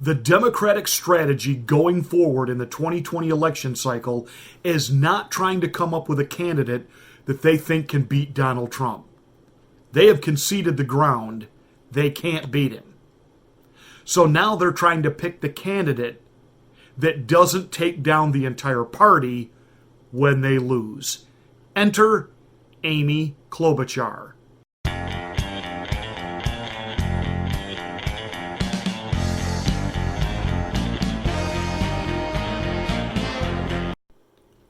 The Democratic strategy going forward in the 2020 election cycle is not trying to come up with a candidate that they think can beat Donald Trump. They have conceded the ground. They can't beat him. So now they're trying to pick the candidate that doesn't take down the entire party when they lose. Enter Amy Klobuchar.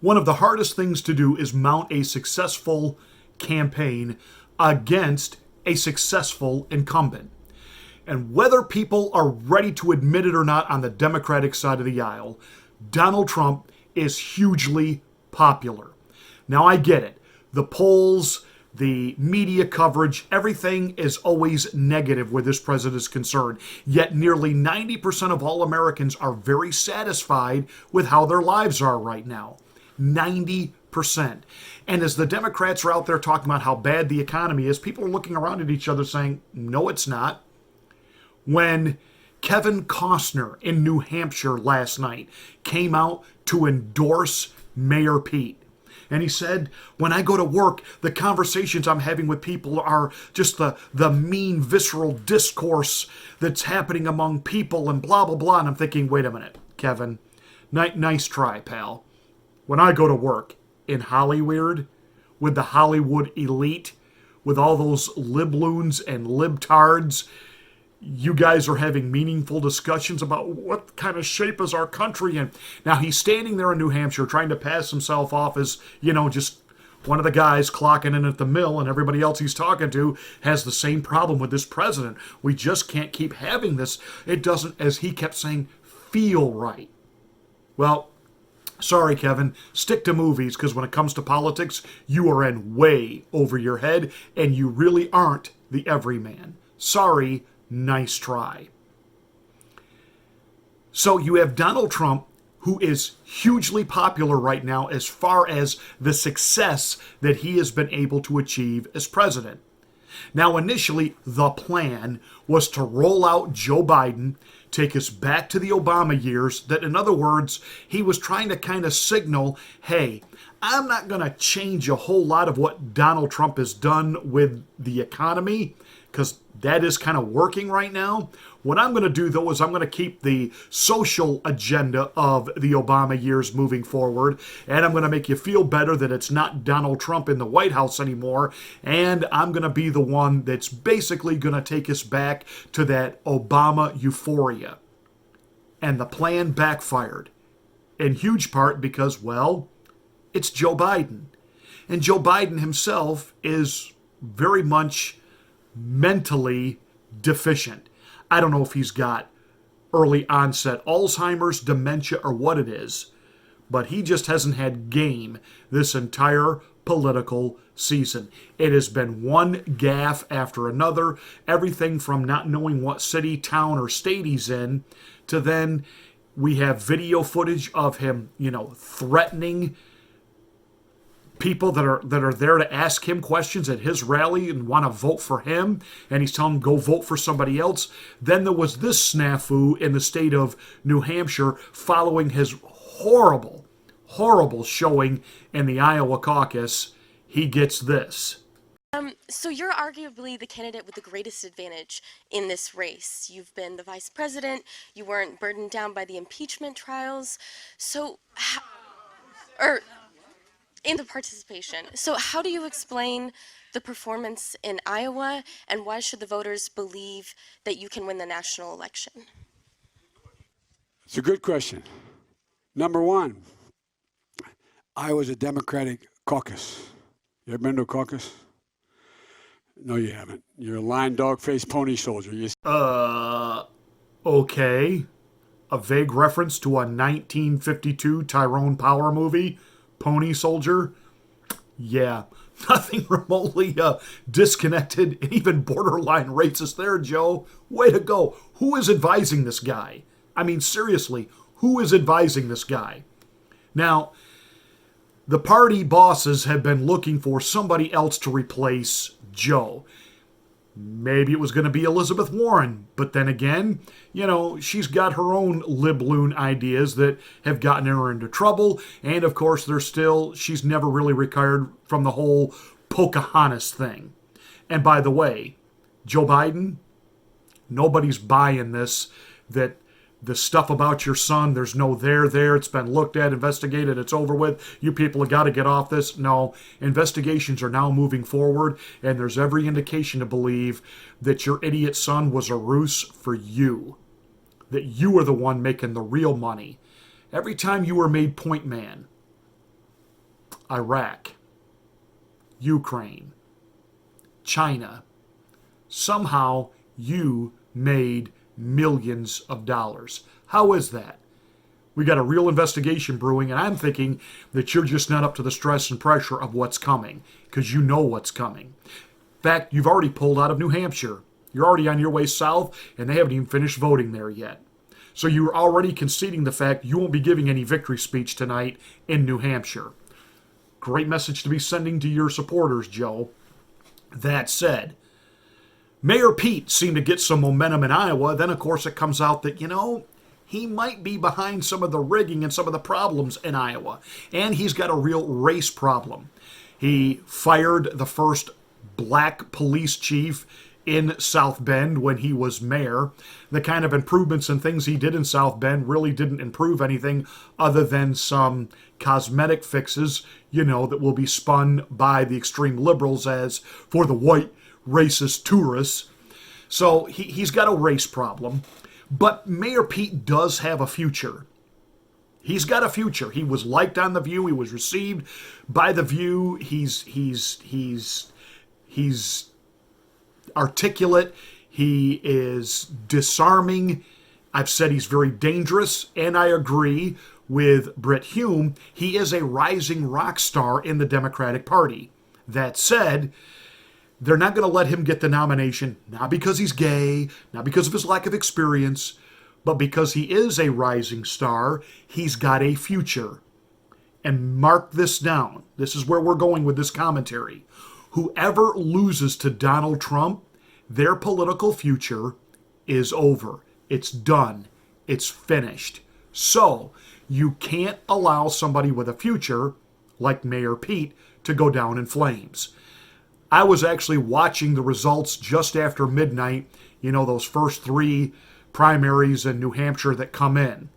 One of the hardest things to do is mount a successful campaign against a successful incumbent. And whether people are ready to admit it or not on the Democratic side of the aisle, Donald Trump is hugely popular. Now, I get it. The polls, the media coverage, everything is always negative where this president is concerned. Yet nearly 90% of all Americans are very satisfied with how their lives are right now. 90%. And as the Democrats are out there talking about how bad the economy is, people are looking around at each other saying, no, it's not. When Kevin Costner in New Hampshire last night came out to endorse Mayor Pete, and he said, when I go to work, the conversations I'm having with people are just the mean, visceral discourse that's happening among people and blah, blah, blah. And I'm thinking, wait a minute, Kevin, nice try, pal. When I go to work in Hollywood with the Hollywood elite, with all those libloons and libtards, you guys are having meaningful discussions about what kind of shape is our country in. Now he's standing there in New Hampshire trying to pass himself off as, just one of the guys clocking in at the mill, and everybody else he's talking to has the same problem with this president. We just can't keep having this. It doesn't, as he kept saying, feel right. Well, sorry, Kevin, stick to movies, because when it comes to politics, you are in way over your head, and you really aren't the everyman. Sorry, nice try. So you have Donald Trump, who is hugely popular right now as far as the success that he has been able to achieve as president. Now, initially, the plan was to roll out Joe Biden, take us back to the Obama years. That, in other words, he was trying to kind of signal, hey, I'm not going to change a whole lot of what Donald Trump has done with the economy, because that is kind of working right now. What I'm going to do, though, is I'm going to keep the social agenda of the Obama years moving forward, and I'm going to make you feel better that it's not Donald Trump in the White House anymore, and I'm going to be the one that's basically going to take us back to that Obama euphoria. And the plan backfired, in huge part because, well, it's Joe Biden. And Joe Biden himself is very much mentally deficient. I don't know if he's got early onset Alzheimer's, dementia, or what it is, but he just hasn't had game this entire political season. It has been one gaffe after another, everything from not knowing what city, town, or state he's in, to then we have video footage of him, threatening people that are there to ask him questions at his rally and want to vote for him, and he's telling them go vote for somebody else. Then there was this snafu in the state of New Hampshire following his horrible showing in the Iowa caucus. He gets this. So you're arguably the candidate with the greatest advantage in this race. You've been the vice president. You weren't burdened down by the impeachment trials. In the participation. So how do you explain the performance in Iowa, and why should the voters believe that you can win the national election? It's a good question. Number one, Iowa's a Democratic caucus. You ever been to a caucus? No, you haven't. You're a lying dog-faced pony soldier. Okay. A vague reference to a 1952 Tyrone Power movie? Pony soldier? Yeah, nothing remotely disconnected and even borderline racist there, Joe. Way to go. Who is advising this guy? I mean, seriously, who is advising this guy? Now, the party bosses have been looking for somebody else to replace Joe. Maybe it was going to be Elizabeth Warren. But then again, she's got her own libloon ideas that have gotten her into trouble. And of course, she's never really retired from the whole Pocahontas thing. And by the way, Joe Biden, nobody's buying this, that the stuff about your son, there's no there. It's been looked at, investigated, it's over with. You people have got to get off this. No, investigations are now moving forward, and there's every indication to believe that your idiot son was a ruse for you. That you were the one making the real money. Every time you were made point man, Iraq, Ukraine, China, somehow you made millions of dollars. How is that? We got a real investigation brewing, and I'm thinking that you're just not up to the stress and pressure of what's coming, because you know what's coming. In fact, you've already pulled out of New Hampshire. You're already on your way south, and they haven't even finished voting there yet. So you're already conceding the fact you won't be giving any victory speech tonight in New Hampshire. Great message to be sending to your supporters, Joe. That said, Mayor Pete seemed to get some momentum in Iowa. Then, of course, it comes out that, he might be behind some of the rigging and some of the problems in Iowa. And he's got a real race problem. He fired the first black police chief in South Bend when he was mayor. The kind of improvements and things he did in South Bend really didn't improve anything other than some cosmetic fixes, that will be spun by the extreme liberals as for the white racist tourists. So he's got a race problem. But Mayor Pete does have a future. He's got a future. He was liked on The View. He was received by The View. He's articulate. He is disarming. I've said he's very dangerous, and I agree with Brit Hume. He is a rising rock star in the Democratic Party. That said, they're not going to let him get the nomination, not because he's gay, not because of his lack of experience, but because he is a rising star. He's got a future. And mark this down. This is where we're going with this commentary. Whoever loses to Donald Trump, their political future is over. It's done. It's finished. So, you can't allow somebody with a future, like Mayor Pete, to go down in flames. I was actually watching the results just after midnight, those first 3 primaries in New Hampshire that come in.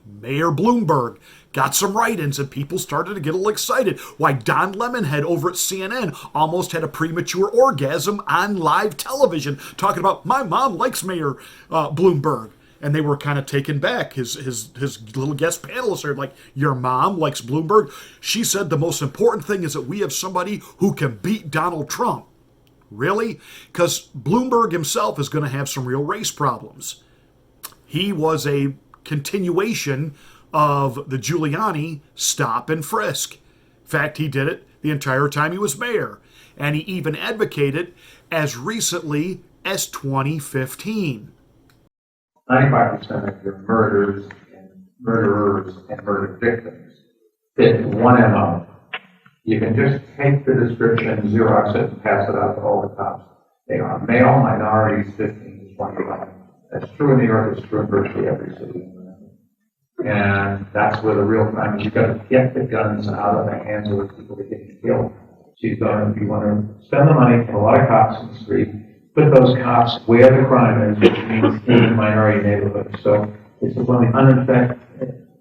Mayor Bloomberg got some write-ins, and people started to get a little excited. Why, Don Lemonhead over at CNN almost had a premature orgasm on live television, talking about, my mom likes Mayor Bloomberg. And they were kind of taken back. His little guest panelists are like, your mom likes Bloomberg? She said the most important thing is that we have somebody who can beat Donald Trump. Really? Because Bloomberg himself is going to have some real race problems. He was a continuation of the Giuliani stop and frisk. In fact, he did it the entire time he was mayor. And he even advocated as recently as 2015. 95% of your murderers and murder victims fit one MO. You can just take the description, Xerox it, and pass it out to all the cops. They are male, minorities, 15 to 21. That's true in New York, it's true in virtually every city. And that's where the real crime is. You've got to get the guns out of the hands of the people that get killed. She's going to, if you want to spend the money for a lot of cops in the street, put those cops where the crime is, which means in minority neighborhoods. So it's one of the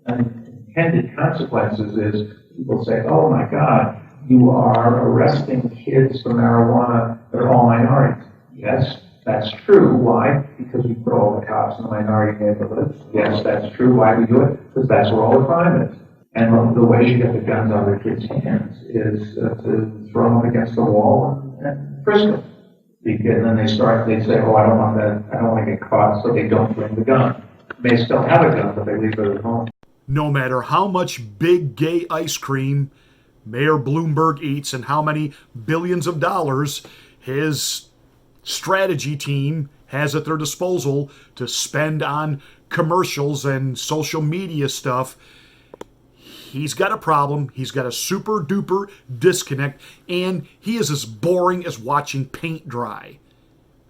unintended consequences is people say, oh my God, you are arresting kids for marijuana, they're all minorities. Yes, that's true. Why? Because we put all the cops in the minority neighborhoods. Yes, that's true. Why do we do it? Because that's where all the crime is. And the way you get the guns out of the kids' hands is to throw them against the wall and frisk them. And then they say, oh, I don't want that, I don't want to get caught, so they don't bring the gun. They still have a gun, but they leave it at home. No matter how much big gay ice cream Mayor Bloomberg eats and how many billions of dollars his strategy team has at their disposal to spend on commercials and social media stuff, he's got a problem. He's got a super duper disconnect, and he is as boring as watching paint dry.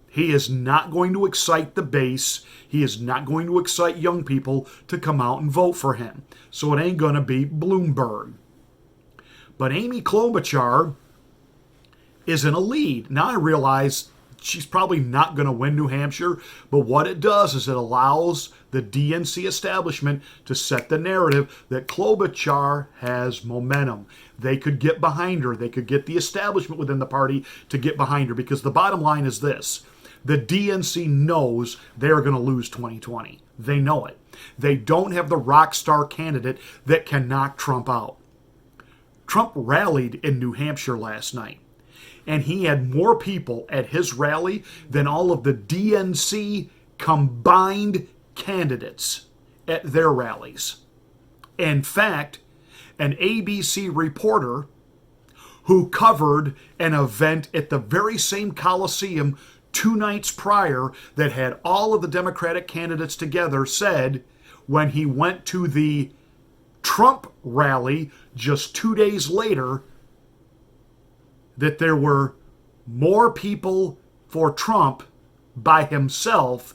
He is not going to excite the base. He is not going to excite young people to come out and vote for him. So it ain't going to be Bloomberg. But Amy Klobuchar is in a lead. Now I realize she's probably not going to win New Hampshire, but what it does is it allows the DNC establishment to set the narrative that Klobuchar has momentum. They could get behind her. They could get the establishment within the party to get behind her, because the bottom line is this. The DNC knows they're going to lose 2020. They know it. They don't have the rock star candidate that can knock Trump out. Trump rallied in New Hampshire last night, and he had more people at his rally than all of the DNC combined candidates at their rallies. In fact, an ABC reporter who covered an event at the very same Coliseum 2 nights prior that had all of the Democratic candidates together said when he went to the Trump rally just 2 days later that there were more people for Trump by himself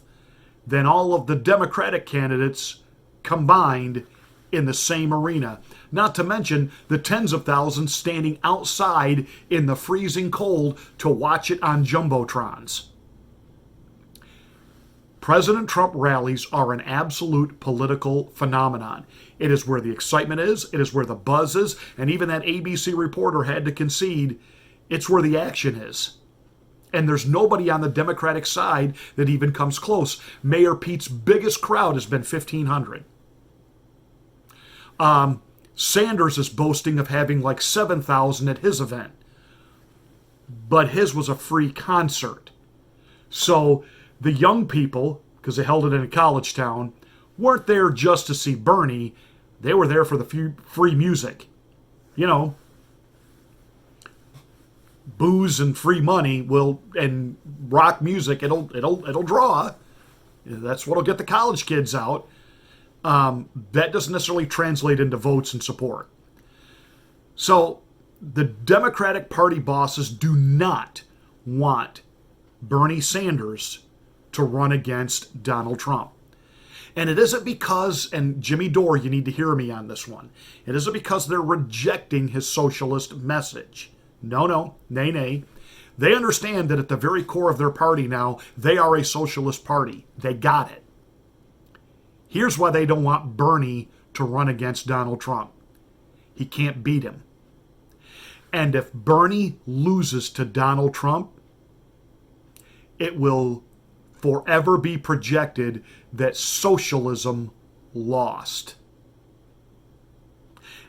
than all of the Democratic candidates combined in the same arena. Not to mention the tens of thousands standing outside in the freezing cold to watch it on jumbotrons. President Trump rallies are an absolute political phenomenon. It is where the excitement is, it is where the buzz is, and even that ABC reporter had to concede it's where the action is. And there's nobody on the Democratic side that even comes close. Mayor Pete's biggest crowd has been 1,500. Sanders is boasting of having like 7,000 at his event. But his was a free concert. So the young people, because they held it in a college town, weren't there just to see Bernie. They were there for the free music. You know, booze and free money will, and rock music, it'll draw. That's what'll get the college kids out. That doesn't necessarily translate into votes and support. So the Democratic Party bosses do not want Bernie Sanders to run against Donald Trump. And it isn't because, and Jimmy Dore, you need to hear me on this one, it isn't because they're rejecting his socialist message. No, nay. They understand that at the very core of their party now, they are a socialist party. They got it. Here's why they don't want Bernie to run against Donald Trump. He can't beat him. And if Bernie loses to Donald Trump, it will forever be projected that socialism lost.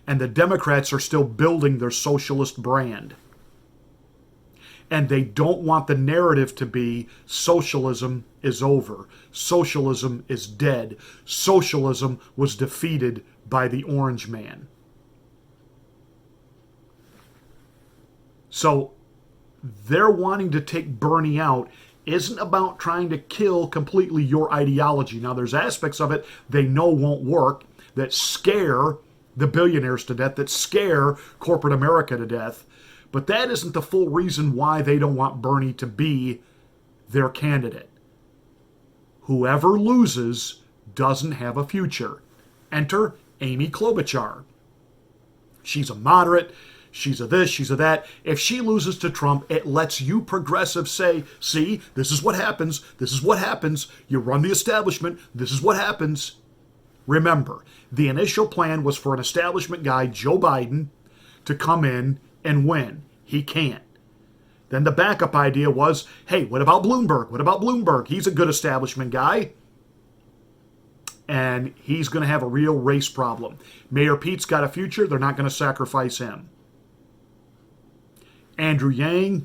And the Democrats are still building their socialist brand. And they don't want the narrative to be socialism is over. Socialism is dead. Socialism was defeated by the Orange Man. So they're wanting to take Bernie out isn't about trying to kill completely your ideology. Now, there's aspects of it they know won't work that scare the billionaires to death, that scare corporate America to death. But that isn't the full reason why they don't want Bernie to be their candidate. Whoever loses doesn't have a future. Enter Amy Klobuchar. She's a moderate. She's a this, she's a that. If she loses to Trump, it lets you progressives say, see, this is what happens. This is what happens. You run the establishment. This is what happens. Remember, the initial plan was for an establishment guy, Joe Biden, to come in and win. He can't. Then the backup idea was, hey, what about Bloomberg? What about Bloomberg? He's a good establishment guy. And he's going to have a real race problem. Mayor Pete's got a future. They're not going to sacrifice him. Andrew Yang,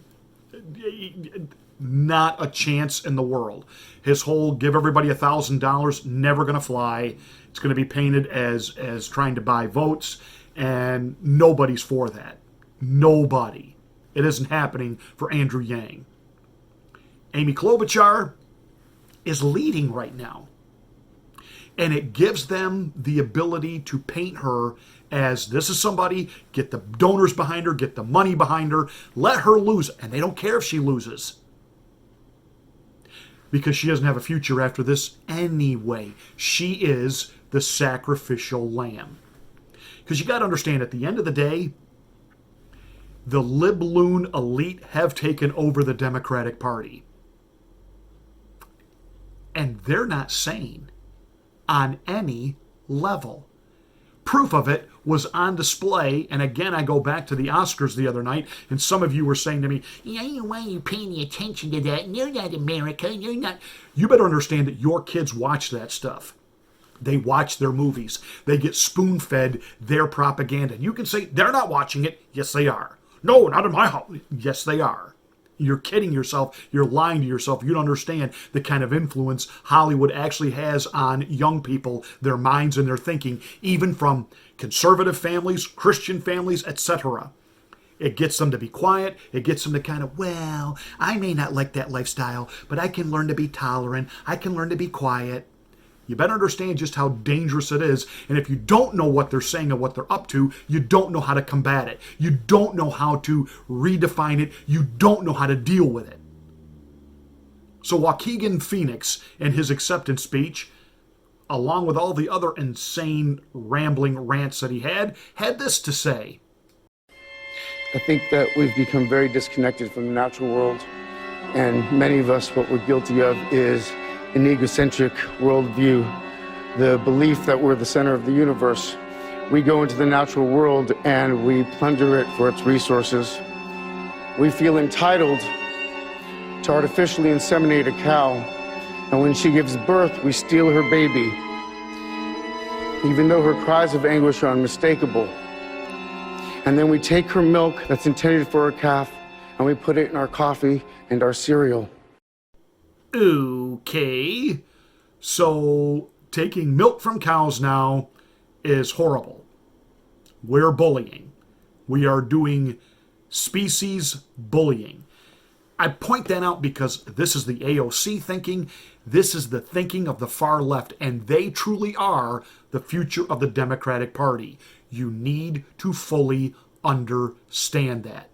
not a chance in the world. His whole give everybody $1,000, never going to fly. It's going to be painted as trying to buy votes, and nobody's for that. Nobody. It isn't happening for Andrew Yang. Amy Klobuchar is leading right now. And it gives them the ability to paint her as this is somebody, get the donors behind her, get the money behind her, let her lose. And they don't care if she loses, because she doesn't have a future after this anyway. She is the sacrificial lamb. Because you got to understand, at the end of the day, the libloon elite have taken over the Democratic Party. And they're not sane on any level. Proof of it was on display, and again, I go back to the Oscars the other night, and some of you were saying to me, yeah, why are you paying attention to that? You're not America, you're not... You better understand that your kids watch that stuff. They watch their movies. They get spoon-fed their propaganda. And you can say, they're not watching it. Yes, they are. No, not in my house. Yes, they are. You're kidding yourself. You're lying to yourself. You don't understand the kind of influence Hollywood actually has on young people, their minds and their thinking, even from conservative families, Christian families, etc. It gets them to be quiet. It gets them to kind of, well, I may not like that lifestyle, but I can learn to be tolerant. I can learn to be quiet. You better understand just how dangerous it is. And if you don't know what they're saying and what they're up to, you don't know how to combat it. You don't know how to redefine it. You don't know how to deal with it. So Waukegan Phoenix, in his acceptance speech, along with all the other insane rambling rants that he had this to say. I think that we've become very disconnected from the natural world. And many of us, what we're guilty of is an egocentric worldview, the belief that we're the center of the universe. We go into the natural world and we plunder it for its resources. We feel entitled to artificially inseminate a cow, and when she gives birth, we steal her baby, even though her cries of anguish are unmistakable. And then we take her milk that's intended for a calf and we put it in our coffee and our cereal. Okay, so taking milk from cows now is horrible. We're bullying. We are doing species bullying. I point that out because this is the AOC thinking. This is the thinking of the far left, and they truly are the future of the Democratic Party. You need to fully understand that.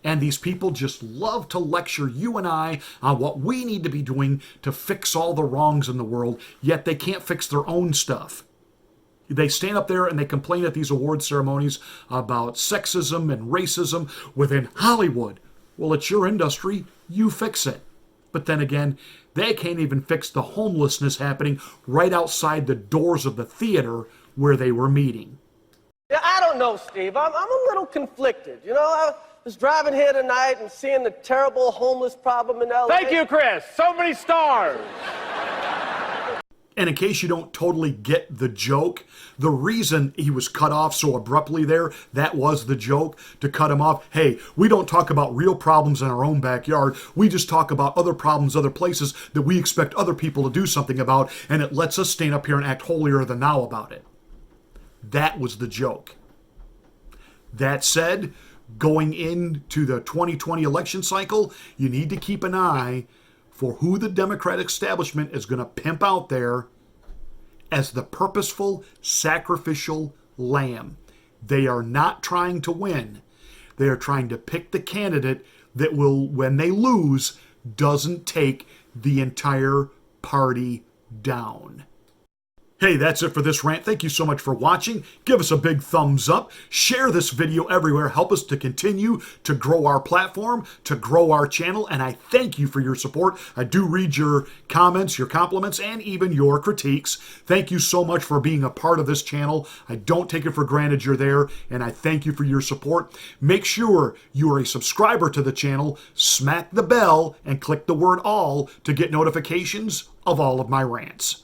And these people just love to lecture you and I on what we need to be doing to fix all the wrongs in the world, yet they can't fix their own stuff. They stand up there and they complain at these award ceremonies about sexism and racism within Hollywood. Well, it's your industry. You fix it. But then again, they can't even fix the homelessness happening right outside the doors of the theater where they were meeting. Yeah, I don't know, Steve. I'm a little conflicted. You know, I was driving here tonight and seeing the terrible homeless problem in LA. Thank you, Chris. So many stars. And in case you don't totally get the joke, the reason he was cut off so abruptly there, that was the joke, to cut him off. Hey, we don't talk about real problems in our own backyard. We just talk about other problems, other places that we expect other people to do something about, and it lets us stand up here and act holier than thou about it. That was the joke. That said, going into the 2020 election cycle, you need to keep an eye for who the Democratic establishment is going to pimp out there as the purposeful, sacrificial lamb. They are not trying to win. They are trying to pick the candidate that will, when they lose, doesn't take the entire party down. Hey, that's it for this rant. Thank you so much for watching. Give us a big thumbs up. Share this video everywhere. Help us to continue to grow our platform, to grow our channel, and I thank you for your support. I do read your comments, your compliments, and even your critiques. Thank you so much for being a part of this channel. I don't take it for granted you're there, and I thank you for your support. Make sure you are a subscriber to the channel, smack the bell, and click the word all to get notifications of all of my rants.